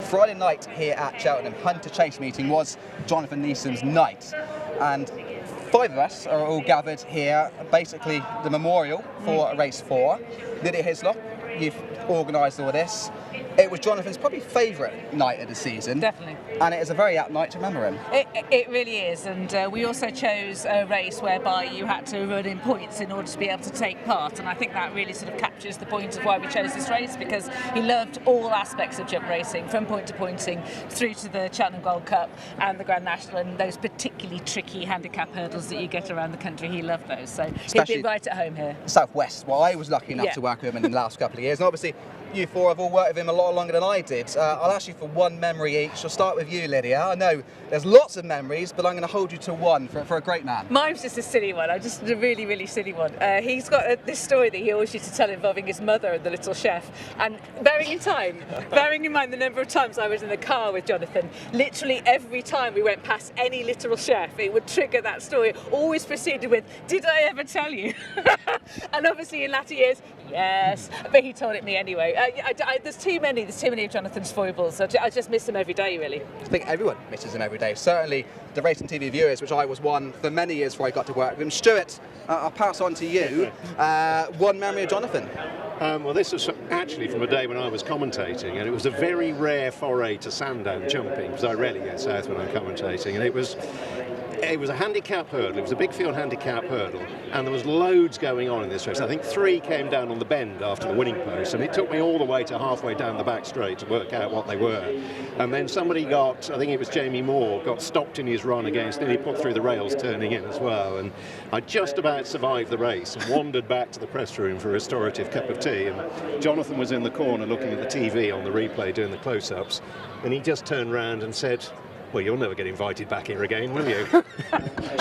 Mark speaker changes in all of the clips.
Speaker 1: Friday night here at Cheltenham Hunter Chase meeting was Jonathan Neesom's night, and 5 of us are all gathered here, basically the memorial for race 4. Lydia Hislop, you've organised all this. It was Jonathan's probably favourite night of the season.
Speaker 2: Definitely.
Speaker 1: And it is a very apt night to remember him.
Speaker 2: It really is, and we also chose a race whereby you had to run in points in order to be able to take part, and I think that really sort of captures the point of why we chose this race, because he loved all aspects of jump racing, from point to pointing through to the Cheltenham Gold Cup and the Grand National, and those particularly tricky handicap hurdles that you get around the country. He loved those, so
Speaker 1: especially
Speaker 2: he'd be right at home here.
Speaker 1: Southwest, well, I was lucky enough to work with him in the last couple of years, and obviously you 4 have all worked with him a lot longer than I did. I'll ask you for one memory each. I'll start with you, Lydia. I know there's lots of memories, but I'm going to hold you to one for a great man.
Speaker 2: Mine's just a silly one. I'm just a really, really silly one. He's got this story that he always used to tell involving his mother and the little chef. And bearing in mind the number of times I was in the car with Jonathan, literally every time we went past any literal chef, it would trigger that story. Always proceeded with, "Did I ever tell you?" And obviously in latter years, yes, but he told it me anyway. There's too many of Jonathan's foibles. I just miss him every day, really.
Speaker 1: I think everyone misses him every day. Certainly the racing TV viewers, which I was one for many years before I got to work with him. Stuart, I'll pass on to you. One memory of Jonathan.
Speaker 3: Well, this was actually from a day when I was commentating, and it was a very rare foray to Sandown jumping, because I rarely get south when I'm commentating, and it was a handicap hurdle. It was a big field handicap hurdle, and there was loads going on in this race. I think 3 came down on the bend after the winning post, and it took me all the way to halfway down the back straight to work out what they were. And then somebody I think it was Jamie Moore, got stopped in his run against, and he put through the rails turning in as well. And I just about survived the race and wandered back to the press room for a restorative cup of tea. And Jonathan was in the corner looking at the TV on the replay, doing the close-ups, and he just turned round and said, "Well, you'll never get invited back here again, will you?"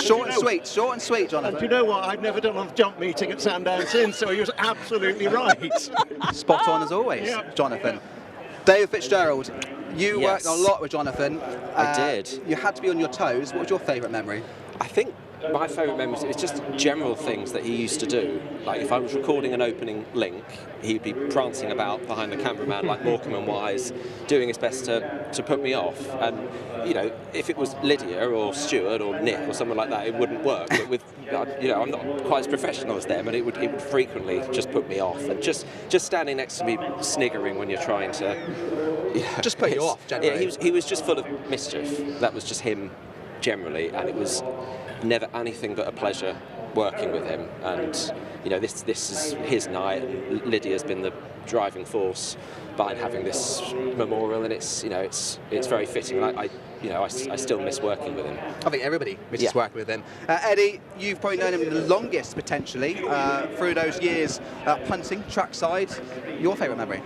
Speaker 1: Short and sweet, Jonathan.
Speaker 3: And do you know what? I've never done a jump meeting at Sandown since, so he was absolutely right.
Speaker 1: Spot on as always, Jonathan. David Fitzgerald, you worked a lot with Jonathan.
Speaker 4: I did.
Speaker 1: You had to be on your toes. What was your favourite memory?
Speaker 4: I think my favourite memories is just general things that he used to do. Like if I was recording an opening link, he'd be prancing about behind the cameraman like Morecambe and Wise, doing his best to put me off. And you know, if it was Lydia or Stuart or Nick or someone like that, it wouldn't work. But with I'm not quite as professional as them, and it would frequently just put me off. And just standing next to me, sniggering when you're trying to,
Speaker 1: just put you off. Generally.
Speaker 4: Yeah, he was just full of mischief. That was just him generally, and it was never anything but a pleasure working with him. And this is his night, and Lydia's been the driving force behind having this memorial, and it's very fitting. And I still miss working with him.
Speaker 1: I think everybody misses working with him. Eddie, you've probably known him the longest potentially through those years punting trackside. Your favourite memory?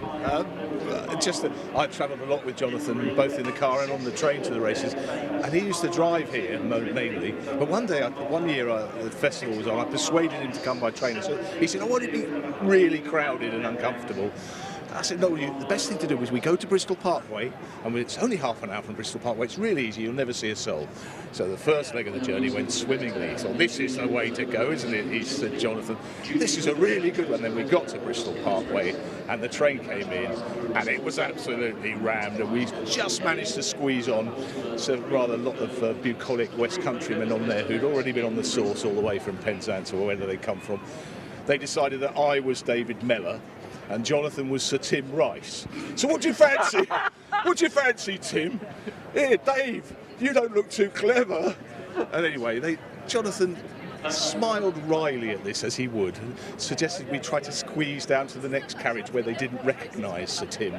Speaker 5: Just that I travelled a lot with Jonathan, both in the car and on the train to the races, and he used to drive here mainly. But one year the festival was on, I persuaded him to come by train. So he said, "I want it to be really crowded and uncomfortable." I said, "No, the best thing to do is we go to Bristol Parkway, and it's only half an hour from Bristol Parkway. It's really easy. You'll never see a soul." So the first leg of the journey went swimmingly. So this is the way to go, isn't it? He said, "Jonathan, this is a really good one." Then we got to Bristol Parkway, and the train came in, and it was absolutely rammed, and we just managed to squeeze on. So rather a lot of bucolic West Countrymen on there who'd already been on the source all the way from Penzance or wherever they come from. They decided that I was David Mellor, and Jonathan was Sir Tim Rice. So what do you fancy? What do you fancy, Tim? Here, Dave, you don't look too clever. And anyway, Jonathan smiled wryly at this, as he would, and suggested we try to squeeze down to the next carriage where they didn't recognise Sir Tim.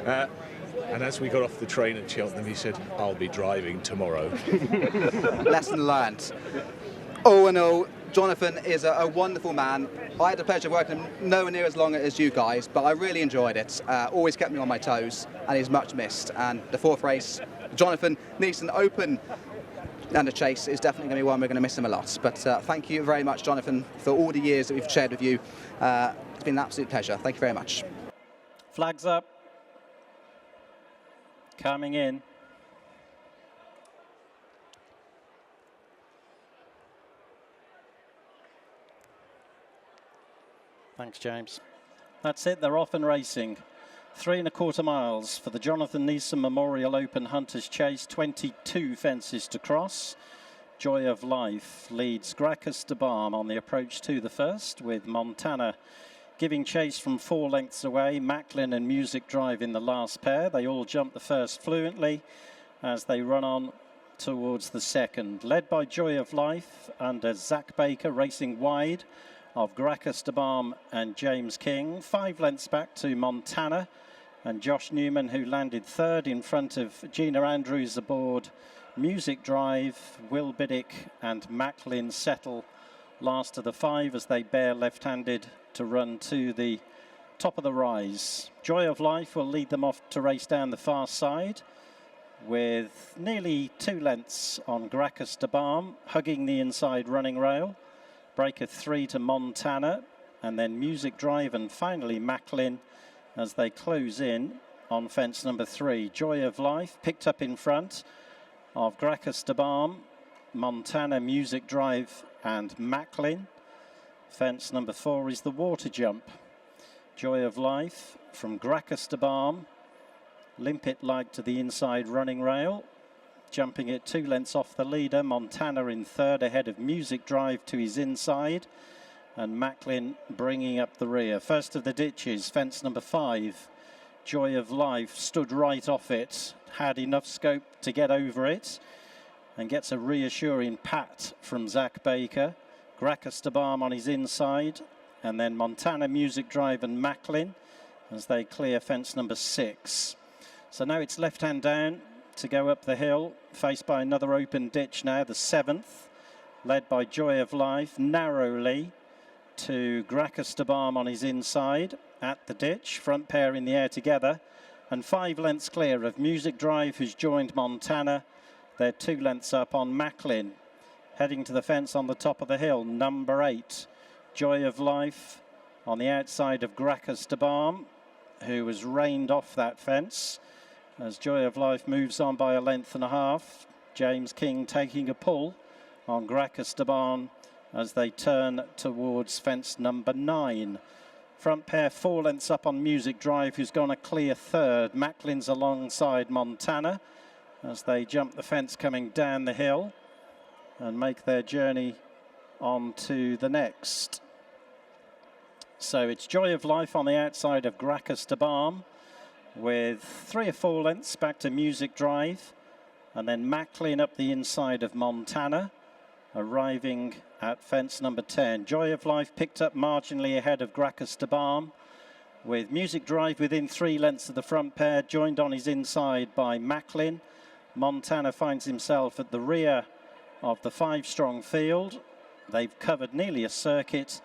Speaker 5: And as we got off the train at Cheltenham, he said, "I'll be driving tomorrow."
Speaker 1: Lesson learnt. All in all, Jonathan is a wonderful man. I had the pleasure of working him nowhere near as long as you guys, but I really enjoyed it. Always kept me on my toes, and he's much missed. And the 4th race, Jonathan Neesom Open and the Chase, is definitely going to be one we're going to miss him a lot. But thank you very much, Jonathan, for all the years that we've shared with you. It's been an absolute pleasure. Thank you very much.
Speaker 6: Flags up. Coming in. Thanks, James. That's it, they're off and racing. 3¼ miles for the Jonathan Neesom Memorial Open Hunters Chase, 22 fences to cross. Joy of Life leads Gracchus de Balm on the approach to the first, with Montana giving chase from 4 lengths away. Macklin and Music Drive in the last pair. They all jump the first fluently as they run on towards the second. Led by Joy of Life under Zach Baker racing wide of Gracchus de Balm and James King. 5 lengths back to Montana and Josh Newman, who landed third in front of Gina Andrews aboard Music Drive. Will Biddick and Macklin settle last of the 5 as they bear left-handed to run to the top of the rise. Joy of Life will lead them off to race down the far side with nearly 2 lengths on Gracchus de Balm, hugging the inside running rail. Break of 3 to Montana, and then Music Drive and finally Macklin as they close in on fence number 3. Joy of Life picked up in front of Gracchus de Balm, Montana, Music Drive and Macklin. Fence number 4 is the water jump. Joy of Life from Gracchus de Balm, limpet-like to the inside running rail, jumping it 2 lengths off the leader. Montana in third ahead of Music Drive to his inside, and Macklin bringing up the rear. First of the ditches, fence number 5. Joy of Life stood right off it, had enough scope to get over it, and gets a reassuring pat from Zach Baker. Gracchus de Balm on his inside, and then Montana, Music Drive and Macklin as they clear fence number 6. So now it's left hand down to go up the hill, faced by another open ditch now, the 7th, led by Joy of Life, narrowly to Gracchus de Balm on his inside at the ditch, front pair in the air together, and 5 lengths clear of Music Drive, who's joined Montana. They're 2 lengths up on Macklin. Heading to the fence on the top of the hill, number 8, Joy of Life on the outside of Gracchus de Balm, who was reined off that fence. As Joy of Life moves on by 1.5 lengths, James King taking a pull on Gracchus de Balm as they turn towards fence number 9. Front pair 4 lengths up on Music Drive, who's gone a clear third. Macklin's alongside Montana as they jump the fence coming down the hill and make their journey on to the next. So it's Joy of Life on the outside of Gracchus de Balm with 3 or 4 lengths back to Music Drive, and then Macklin up the inside of Montana, arriving at fence number 10. Joy of Life picked up marginally ahead of Gracchus de Balm, with Music Drive within 3 lengths of the front pair, joined on his inside by Macklin. Montana finds himself at the rear of the 5-strong field. They've covered nearly a circuit,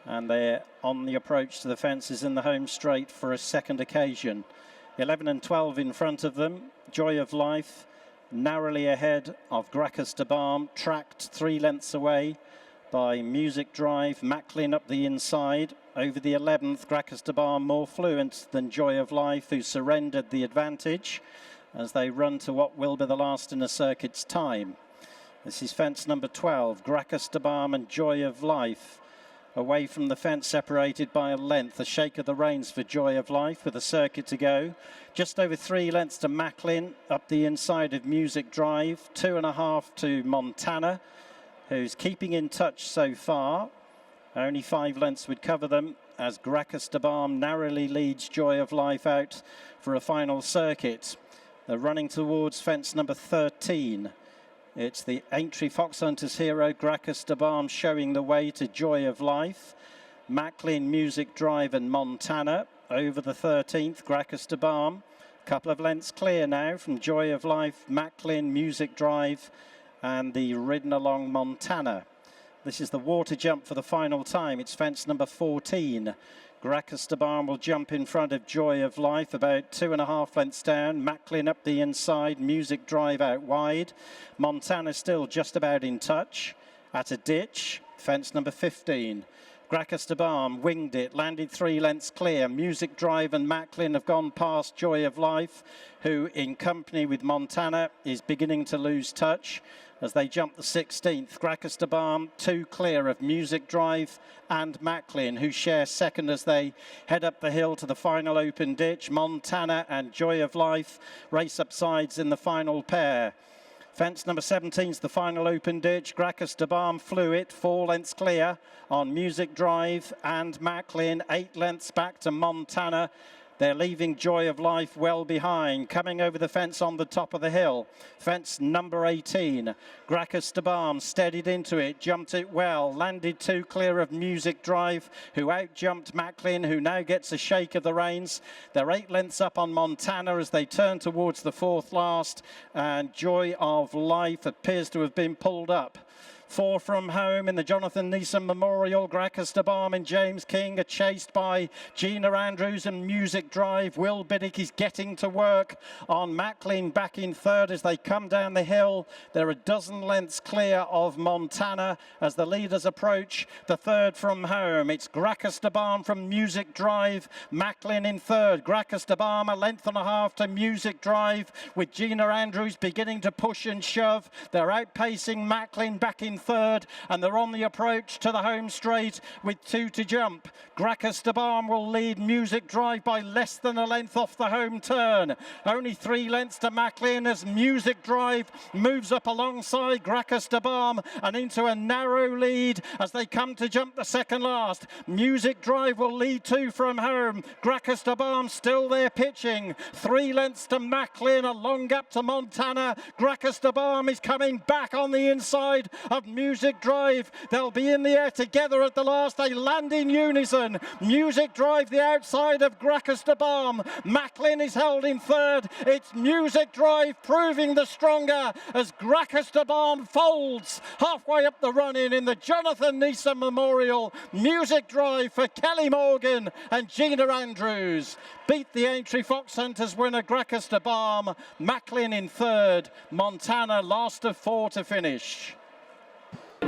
Speaker 6: and they're on the approach to the fences in the home straight for a second occasion. 11 and 12 in front of them. Joy of Life narrowly ahead of Gracchus de Balm, tracked 3 lengths away by Music Drive. Macklin up the inside. Over the 11th, Gracchus de Balm more fluent than Joy of Life, who surrendered the advantage as they run to what will be the last in the circuit's time. This is fence number 12, Gracchus de Balm and Joy of Life. Away from the fence, separated by a length. A shake of the reins for Joy of Life with a circuit to go. Just over 3 lengths to Macklin, up the inside of Music Drive. 2.5 to Montana, who's keeping in touch so far. Only 5 lengths would cover them as Gracchus de Balm narrowly leads Joy of Life out for a final circuit. They're running towards fence number 13. It's the Aintree Fox Hunters hero, Gracchus de Balm, showing the way to Joy of Life. Macklin, Music Drive and Montana over the 13th. Gracchus de Balm, a couple of lengths clear now from Joy of Life, Macklin, Music Drive and the ridden along Montana. This is the water jump for the final time. It's fence number 14. Gracchus de Balm will jump in front of Joy of Life, about 2.5 lengths down. Macklin up the inside, Music Drive out wide. Montana still just about in touch at a ditch. Fence number 15. Gracchus de Balm winged it, landed 3 lengths clear. Music Drive and Macklin have gone past Joy of Life, who in company with Montana is beginning to lose touch as they jump the 16th. Gracchus de Balm 2 clear of Music Drive and Macklin, who share second as they head up the hill to the final open ditch. Montana and Joy of Life race up sides in the final pair. Fence number 17's the final open ditch. Gracchus de Balm flew it, 4 lengths clear on Music Drive and Macklin, 8 lengths back to Montana. They're leaving Joy of Life well behind. Coming over the fence on the top of the hill, fence number 18. Gracchus de Balm steadied into it, jumped it well, landed 2 clear of Music Drive, who out-jumped Macklin, who now gets a shake of the reins. They're 8 lengths up on Montana as they turn towards the 4th last, and Joy of Life appears to have been pulled up. 4 from home in the Jonathan Neesom Memorial. Gracchus de Balm and James King are chased by Gina Andrews and Music Drive. Will Biddick is getting to work on Macklin back in 3rd as they come down the hill. They're a dozen lengths clear of Montana as the leaders approach the 3rd from home. It's Gracchus de Balm from Music Drive, Macklin in 3rd. Gracchus de Balm a length and a half to Music Drive, with Gina Andrews beginning to push and shove. They're outpacing Macklin back in 3rd, and they're on the approach to the home straight with 2 to jump. Gracchus de Balm will lead Music Drive by less than a length off the home turn. Only 3 lengths to Macklin as Music Drive moves up alongside Gracchus de Balm and into a narrow lead as they come to jump the 2nd last. Music Drive will lead 2 from home. Gracchus de Balm still there pitching. 3 lengths to Macklin, a long gap to Montana. Gracchus de Balm is coming back on the inside of Music Drive. They'll be in the air together at the last. They land in unison. Music Drive the outside of Gracchus de Balm. Macklin is held in 3rd. It's Music Drive proving the stronger as Gracchus de Balm folds halfway up the run-in the Jonathan Neesom Memorial. Music Drive for Kelly Morgan and Gina Andrews beat the Aintree Fox Hunters winner Gracchus de Balm. Macklin in 3rd. Montana last of 4 to finish.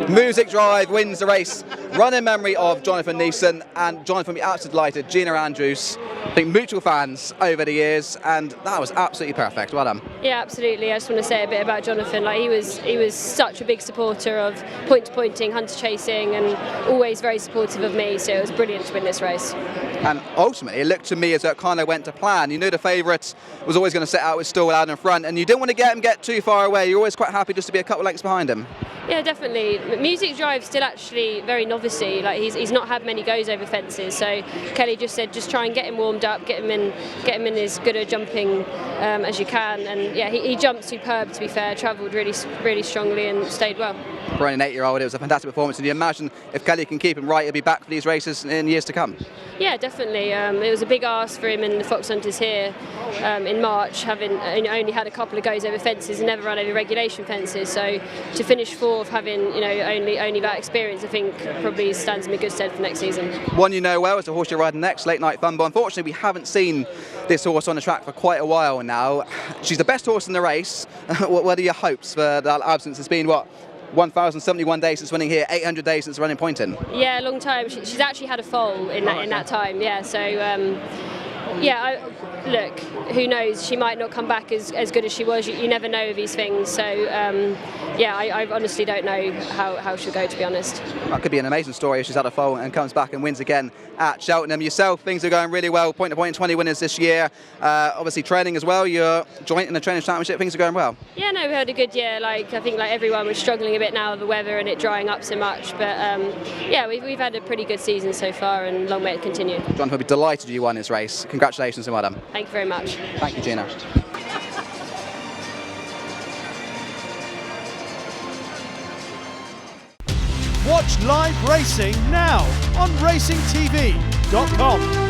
Speaker 1: Music Drive wins the race. Run in memory of Jonathan Neesom, and Jonathan will be absolutely delighted. Gina Andrews, I think mutual fans over the years, and that was absolutely perfect. Well done.
Speaker 7: Yeah, absolutely. I just want to say a bit about Jonathan. Like he was such a big supporter of point-to-pointing, hunter chasing, and always very supportive of me. So it was brilliant to win this race.
Speaker 1: And ultimately, it looked to me as though it kind of went to plan. You knew the favourite was always going to set out with Stall out in front, and you didn't want to get too far away. You're always quite happy just to be a couple of lengths behind him.
Speaker 7: Yeah, definitely. Music Drive's still actually very novice-y. Like he's not had many goes over fences, so Kelly just said just try and get him warmed up, get him in as good a jumping as you can. And yeah, he jumped superb. To be fair, travelled really strongly and stayed well.
Speaker 1: For an 8-year-old, it was a fantastic performance. And you imagine if Kelly can keep him right, he'll be back for these races in years to come.
Speaker 7: Yeah, definitely. It was a big ask for him in the Fox Hunters here in March, having only had a couple of goes over fences and never run over regulation fences. So to finish 4th, having only that experience, I think probably stands him in good stead for next season.
Speaker 1: One you know well is the horse you're riding next, Late Night Fun. But unfortunately, we haven't seen this horse on the track for quite a while now. She's the best horse in the race. What are your hopes for that absence? It's been 1,071 days since winning here, 800 days since running Poynton.
Speaker 7: Yeah, a long time. She's actually had a foal in that time. Yeah, so look, who knows? She might not come back as good as she was. You never know of these things. So I honestly don't know how she'll go, to be honest.
Speaker 1: That could be an amazing story if she's had a foal and comes back and wins again at Cheltenham. Yourself, things are going really well. Point to point, 20 winners this year. Obviously training as well. You're joint in the training championship. Things are going well. Yeah,
Speaker 7: no, we had a good year. I think everyone was struggling a bit now with the weather and it drying up so much. But we've had a pretty good season so far, and long may it continue. Jonathan will be delighted you won this race. Congratulations and well done. Thank you very much. Thank you, Gina.
Speaker 8: Watch live racing now on racingtv.com.